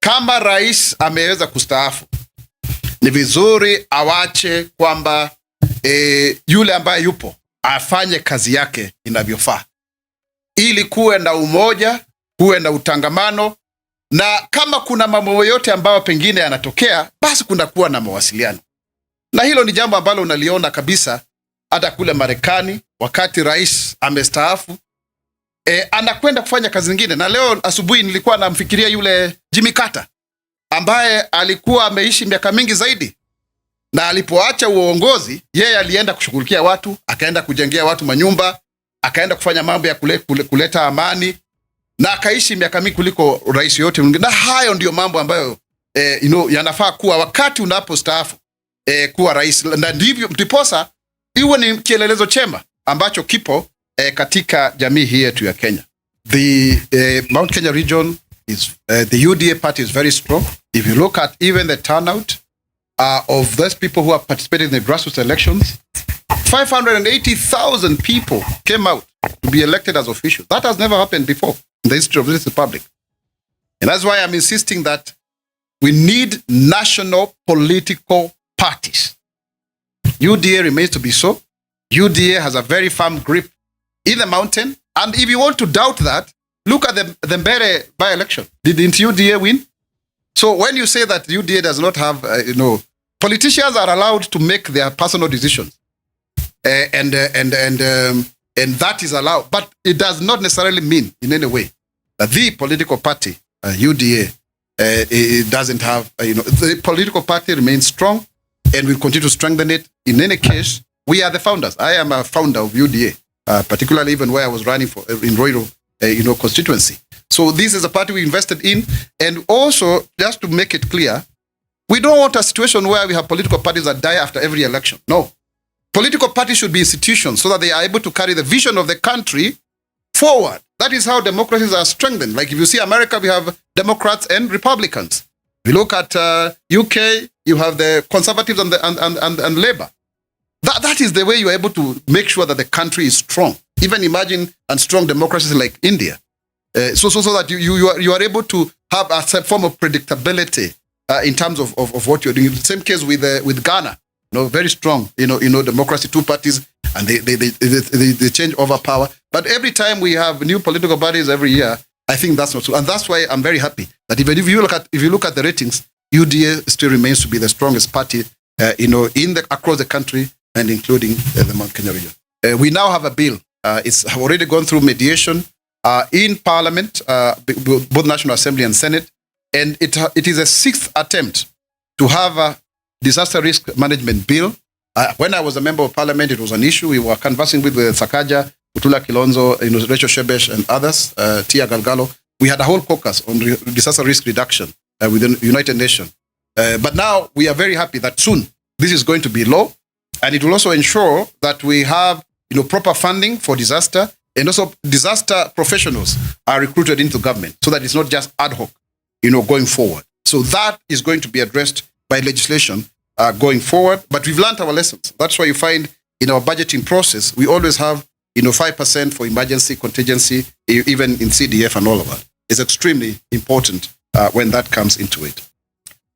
kama rais ameweza kustaafu, ni vizuri awache kwamba yule ambaye yupo afanye kazi yake inavyofaa, ili kuwe na umoja, kuwe na utangamano, na kama kuna mambo yote ambayo pengine yanatokea, basi kuna kuwa na mawasiliano. Na hilo ni jambo ambalo unaliona kabisa hata kule Marekani, wakati rais amestaafu, anakwenda kufanya kazi nyingine. Na leo asubuhi nilikuwa namfikiria yule Jimmy Carter ambaye alikuwa ameishi miaka mingi zaidi, na alipoacha uongozi yeye alienda kushughulikia watu, akaenda kujengea watu manyumba, akaenda kufanya mambo ya kuleta amani, na akaishi miaka mingi kuliko rais yote mwingine. Na hayo ndio mambo ambayo yanafaa kuwa wakati unapostaafu kuwa rais, na ndivyo mtiposa iwe ni kielelezo chema ambacho kipo katika jamii hii yetu ya Kenya. The Mount Kenya region is the UDA party is very strong. If you look at even the turnout of those people who have participated in the grassroots elections, 580,000 people came out to be elected as officials. That has never happened before in the history of this republic. And that's why I'm insisting that we need national political parties. UDA remains to be so. UDA has a very firm grip in the mountain. And if you want to doubt that, look at the Mbere by-election. Didn't UDA win? So when you say that UDA does not have, politicians are allowed to make their personal decisions. And that is allowed. But it does not necessarily mean in any way that the political party, UDA, it doesn't have, the political party remains strong and will continue to strengthen it. In any case, we are the founders. I am a founder of UDA, particularly even where I was running for in Ruto, constituency. So this is a party we invested in. And also, just to make it clear, we don't want a situation where we have political parties that die after every election. No. Political parties should be institutions so that they are able to carry the vision of the country forward. That is how democracies are strengthened. Like if you see America, we have Democrats and Republicans. If you look at UK, you have the Conservatives and Labour. That is the way you are able to make sure that the country is strong. Even imagine a strong democracies like India. So that you are able to have a form of predictability in terms of what you're doing. The same case with Ghana. Very strong, democracy, two parties, and they change over power. But every time we have new political parties every year, I think that's not true. And that's why I'm very happy that even if you look at the ratings, UDA still remains to be the strongest party, across the country and including the Mount Kenya region. We now have a bill. It's already gone through mediation in Parliament, both National Assembly and Senate, and it is a sixth attempt to have a disaster risk management bill. When I was a member of Parliament, it was an issue. We were conversing with Sakaja, Utula Kilonzo, Rachel Shebesh, and others, Tia Galgalo. We had a whole caucus on disaster risk reduction within the United Nations. But now we are very happy that soon this is going to be law, and it will also ensure that we have proper funding for disaster, and also disaster professionals are recruited into government so that it's not just ad hoc, going forward. So that is going to be addressed by legislation going forward. But we've learned our lessons. That's why you find in our budgeting process, we always have 5% for emergency, contingency, even in CDF and all of that. It's extremely important when that comes into it.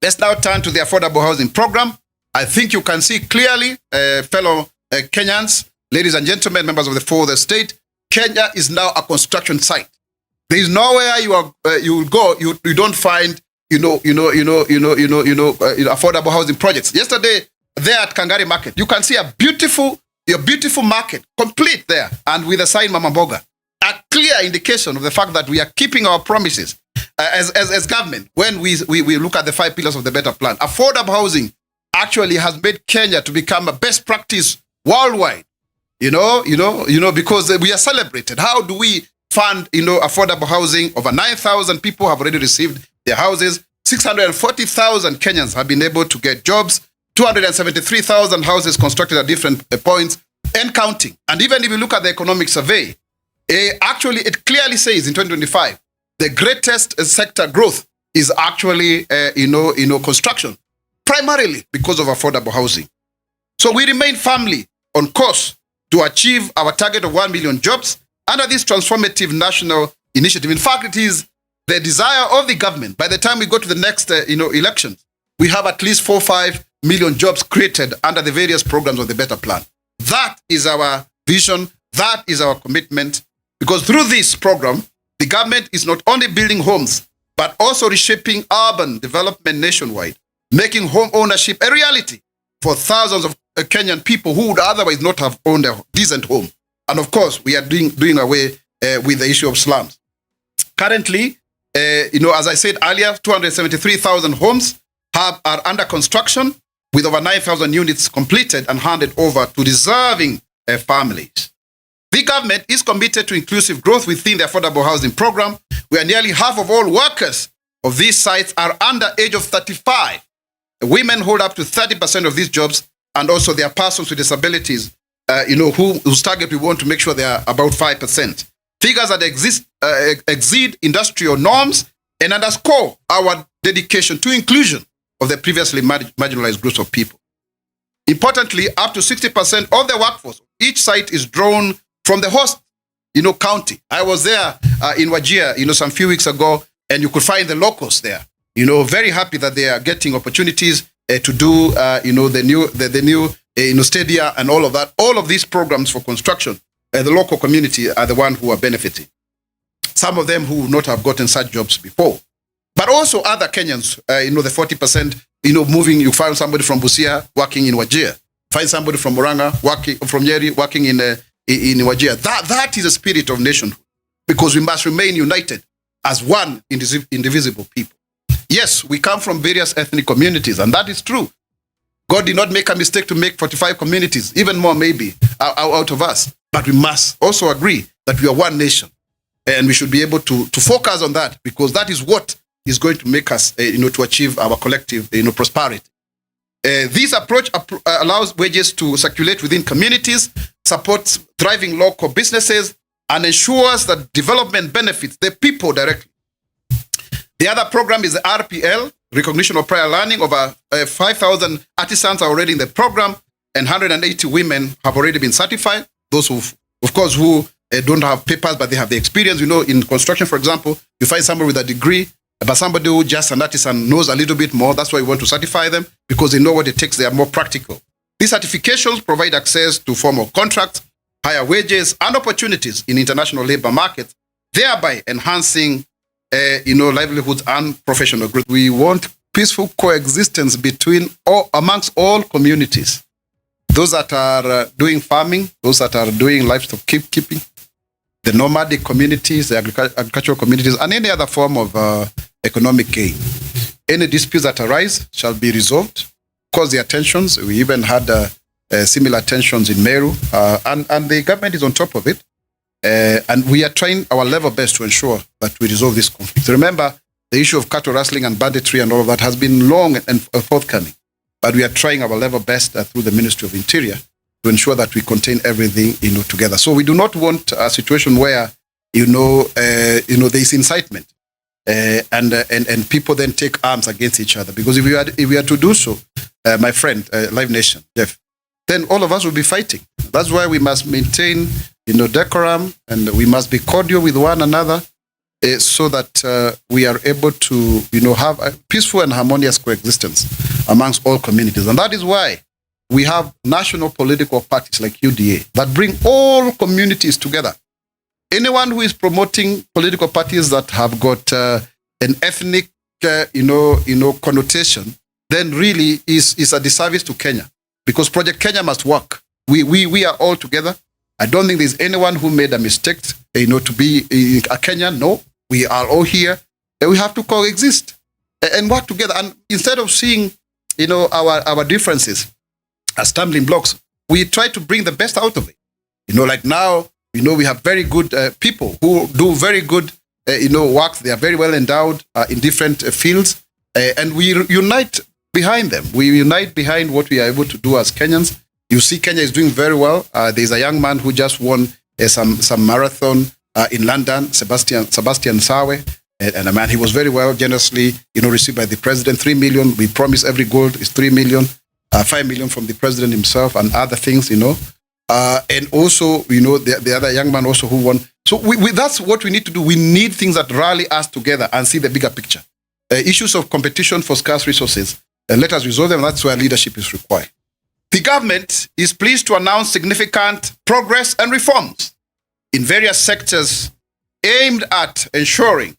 Let's now turn to the affordable housing program. I think you can see clearly, fellow Kenyans, ladies and gentlemen, members of the fourth estate, Kenya is now a construction site. There is nowhere you will go, you don't find affordable housing projects. Yesterday, there at Kangari Market, you can see a beautiful market, complete there, and with a sign Mama Mboga. A clear indication of the fact that we are keeping our promises as government when we look at the 5 pillars of the better plan. Affordable housing actually has made Kenya to become a best practice worldwide. Because we are celebrated. How do we fund, affordable housing? Over 9,000 people have already received their houses. 640,000 Kenyans have been able to get jobs. 273,000 houses constructed at different points and counting. And even if you look at the economic survey, actually it clearly says in 2025, the greatest sector growth is actually, construction, primarily because of affordable housing. So we remain firmly on course to achieve our target of 1 million jobs under this transformative national initiative. In fact, it is the desire of the government, by the time we go to the next, elections, we have at least 4 or 5 million jobs created under the various programs of the Better Plan. That is our vision. That is our commitment. Because through this program, the government is not only building homes, but also reshaping urban development nationwide, making home ownership a reality for thousands of Kenyan people who would otherwise not have owned a decent home. And of course, we are doing away with the issue of slums. Currently, as I said earlier, 273,000 homes are under construction, with over 9,000 units completed and handed over to deserving families. The government is committed to inclusive growth within the affordable housing program, where nearly half of all workers of these sites are under age of 35. Women hold up to 30% of these jobs, and also there are persons with disabilities, whose target we want to make sure they are about 5%. Figures that exceed industrial norms and underscore our dedication to inclusion of the previously marginalized groups of people. Importantly, up to 60% of the workforce of each site is drawn from the host, county. I was there in Wajir, some few weeks ago, and you could find the locals there. Very happy that they are getting opportunities to do, the new stadia and all of that. All of these programs for construction, the local community are the ones who are benefiting. Some of them who would not have gotten such jobs before. But also other Kenyans, the 40%, moving, you find somebody from Busia working in Wajir, find somebody from Oranga, from Nyeri, working in Wajir. That is the spirit of nationhood, because we must remain united as one indivisible people. Yes, we come from various ethnic communities, and that is true. God did not make a mistake to make 45 communities, even more maybe, out of us. But we must also agree that we are one nation, and we should be able to focus on that, because that is what is going to make us, to achieve our collective, prosperity. This approach allows wages to circulate within communities, supports thriving local businesses, and ensures that development benefits the people directly. The other program is the RPL, Recognition of Prior Learning. Over 5,000 artisans are already in the program, and 180 women have already been certified. Those who, of course, who don't have papers, but they have the experience. In construction, for example, you find somebody with a degree, but somebody who just an artisan knows a little bit more. That's why we want to certify them, because they know what it takes. They are more practical. These certifications provide access to formal contracts, higher wages, and opportunities in international labor markets, thereby enhancing, livelihoods and professional growth. We want peaceful coexistence amongst all communities. Those that are doing farming, those that are doing livestock keeping, the nomadic communities, the agricultural communities, and any other form of economic gain. Any disputes that arise shall be resolved. Cause the tensions. We even had similar tensions in Meru, and the government is on top of it. And we are trying our level best to ensure that we resolve this conflict. Remember, the issue of cattle rustling and banditry and all of that has been long and forthcoming. But we are trying our level best through the Ministry of Interior to ensure that we contain everything, together. So we do not want a situation where, there is incitement and people then take arms against each other. Because if we are to do so, my friend, Live Nation, Jeff, then all of us will be fighting. That's why we must maintain, decorum, and we must be cordial with one another, so that we are able to, have a peaceful and harmonious coexistence amongst all communities. And that is why we have national political parties like UDA that bring all communities together. Anyone who is promoting political parties that have got an ethnic, connotation, then really is a disservice to Kenya, because Project Kenya must work. We are all together. I don't think there's anyone who made a mistake, to be a Kenyan. No, we are all here, and we have to coexist and work together. And instead of seeing, our differences as stumbling blocks, we try to bring the best out of it. Like now, we have very good people who do very good, work. They are very well endowed in different fields, and we unite behind them. We unite behind what we are able to do as Kenyans. You see, Kenya is doing very well. There's a young man who just won some marathon in London, Sebastian Sawe, and man, he was very well generously, received by the president. 3 million. We promise every gold is 3 million. 5 million from the president himself and other things, and also, the other young man also who won. So that's what we need to do. We need things that rally us together and see the bigger picture. Issues of competition for scarce resources, let us resolve them. That's where leadership is required. The government is pleased to announce significant progress and reforms in various sectors aimed at ensuring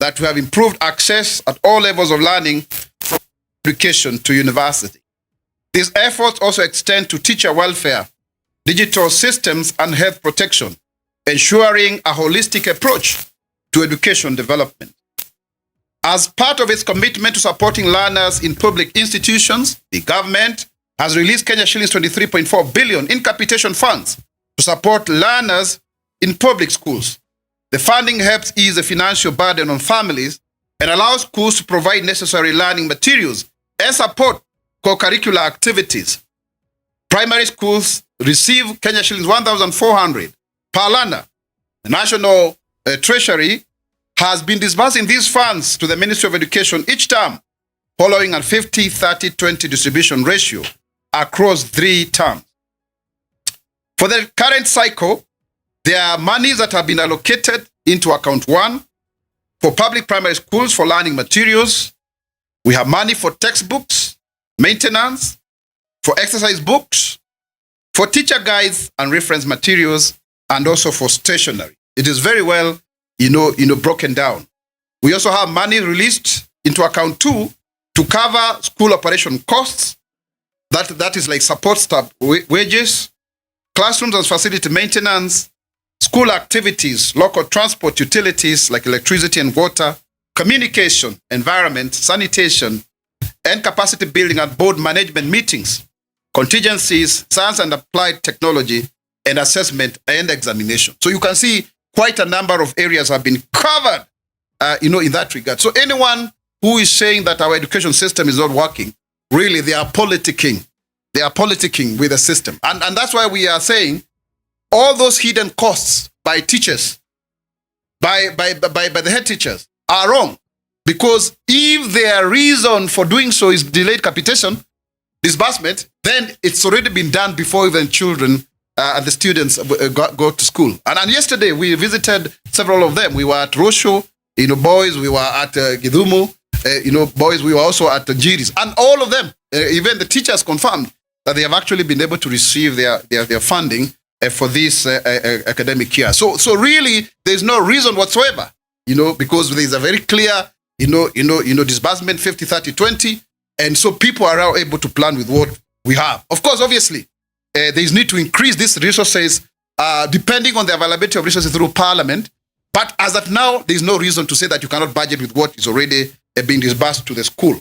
that we have improved access at all levels of learning from education to university. These efforts also extend to teacher welfare, digital systems, and health protection, ensuring a holistic approach to education development. As part of its commitment to supporting learners in public institutions, the government has released Kenya shillings 23.4 billion in capitation funds to support learners in public schools. The funding helps ease the financial burden on families and allows schools to provide necessary learning materials and support co-curricular activities. Primary schools receive Kenya shillings 1,400 per learner. The National Treasury has been disbursing these funds to the Ministry of Education each term, following a 50-30-20 distribution ratio across 3 terms. For the current cycle, there are monies that have been allocated into account 1 for public primary schools for learning materials. We have money for textbooks, maintenance, for exercise books, for teacher guides and reference materials, and also for stationery. It is very well, broken down. We also have money released into account 2 to cover school operation costs. That is like support staff wages, classrooms and facility maintenance, school activities, local transport utilities like electricity and water, communication, environment, sanitation, and capacity building at board management meetings, contingencies, science and applied technology, and assessment and examination. So you can see quite a number of areas have been covered, in that regard. So anyone who is saying that our education system is not working, really, they are politicking. They are politicking with the system. And that's why we are saying all those hidden costs by teachers, by the head teachers, are wrong. Because if their reason for doing so is delayed capitation, disbursement, then it's already been done before even children and the students go to school. And yesterday, we visited several of them. We were at Rosho, boys, we were at Githumu, boys, we were also at Jiris. And all of them, even the teachers confirmed that they have actually been able to receive their funding for this academic year. So really, there's no reason whatsoever, because there's a very clear, disbursement 50-30-20. And so people are now able to plan with what we have. Of course, obviously, there is need to increase these resources depending on the availability of resources through Parliament. But as of now, there is no reason to say that you cannot budget with what is already being disbursed to the school.